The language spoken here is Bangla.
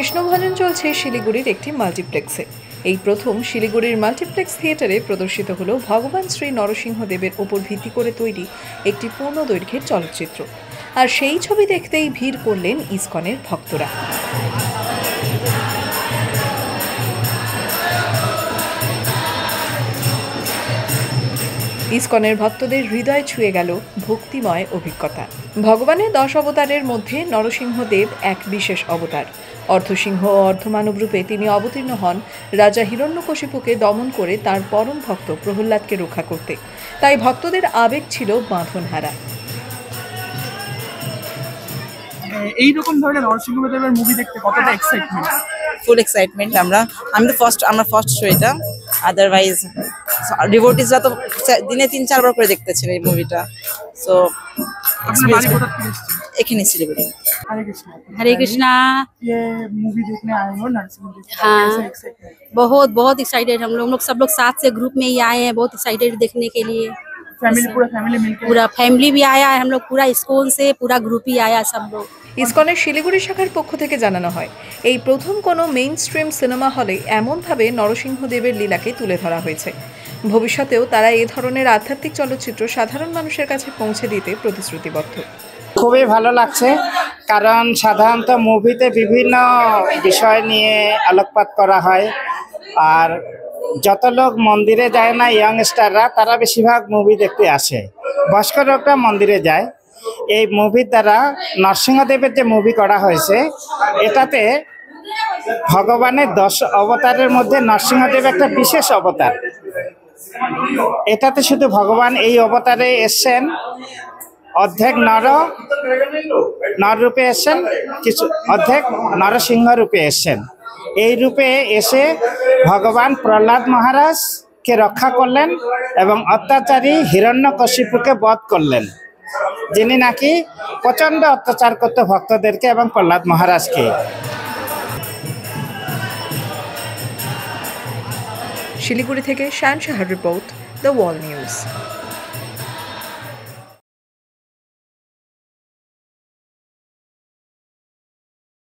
কৃষ্ণ ভজন চলছে শিলিগুড়ির একটি মাল্টিপ্লেক্সে। এই প্রথম শিলিগুড়ির মাল্টিপ্লেক্স থিয়েটারে প্রদর্শিত হলো ভগবান শ্রী নরসিংহদেবের ওপর ভিত্তি করে তৈরি একটি পূর্ণ দৈর্ঘ্যের চলচ্চিত্র। আর সেই ছবি দেখতেই ভিড় করলেন ইসকনের ভক্তরা। ইসকনের ভক্তদের হৃদয় ছুঁয়ে গেল ভক্তিময় অভিজ্ঞতা। ভগবানের 10 অবতারের মধ্যে নরসিংহদেব এক বিশেষ অবতার। অর্ধসিংহ ও অর্ধমানব রূপে তিনি অবতীর্ণ হন রাজা হিরণ্যকশিপুকে দমন করে তার পরম ভক্ত প্রহ্লাদকে রক্ষা করতে। তাই ভক্তদের আবেগ ছিল বাঁধনহারা। এইরকম ধরনের নরসিংহদেবের মুভি দেখতে কতটা এক্সাইটমেন্ট? ফুল এক্সাইটমেন্ট। আমরা ফার্স্ট শো এটা। আদারওয়াইজ ডিভোটিসরা তো দিনে 3-4 বার করে দেখতেছেন এই মুভিটা। সো এখানে শিলিগুড়ি। हरे कृष्णा। ये मूवी देखने आए हो नरसिंहदेव? हाँ, एक्साइटमेंट? बहुत एक्साइटेड। हम लोग सब लोग साथ से ग्रुप में ही आए हैं, बहुत एक्साइटेड देखने के लिए। पूरा फैमिली मिलकर? पूरा फैमिली भी आया है, हम लोग पूरा स्कूल से पूरा ग्रुप ही आया सब लोग। ইসকনের শিলিগুড়ি শাখার পক্ষ থেকে জানানো হয়, এই প্রথম কোনো মেইন স্ট্রিম সিনেমা হলে এমনভাবে নরসিংহদেবের লীলাকে তুলে ধরা হয়েছে। ভবিষ্যতেও তারা এ ধরনের আধ্যাত্মিক চলচ্চিত্র সাধারণ মানুষের কাছে পৌঁছে দিতে প্রতিশ্রুতিবদ্ধ। খুবই ভালো লাগছে, কারণ সাধারণত মুভিতে বিভিন্ন বিষয় নিয়ে আলোকপাত করা হয়, আর যত লোক মন্দিরে যায় না ইয়াংস্টাররা, তারা বেশিরভাগ মুভি দেখতে আসে। বয়স্ক লোকরা মন্দিরে যায়। এই মুভির দ্বারা নরসিংহদেবের যে মুভি করা হয়েছে, এটাতে ভগবানের 10 অবতারের মধ্যে নরসিংহদেব একটা বিশেষ অবতার। এটাতে শুধু ভগবান এই অবতারে এসছেন, অর্ধেক নর রূপে এসছেন, কিছু অর্ধেক নরসিংহ রূপে এসছেন। এই রূপে এসে ভগবান প্রহ্লাদ মহারাজকে রক্ষা করলেন এবং অত্যাচারী হিরণ্যকশিপুকে বধ করলেন, যিনি নাকি প্রচণ্ড অত্যাচার করত ভক্তদেরকে এবং প্রহ্লাদ মহারাজকে। শিলিগুড়ি থেকে শান শাহর রিপোর্ট, দ্য ওয়াল নিউজ।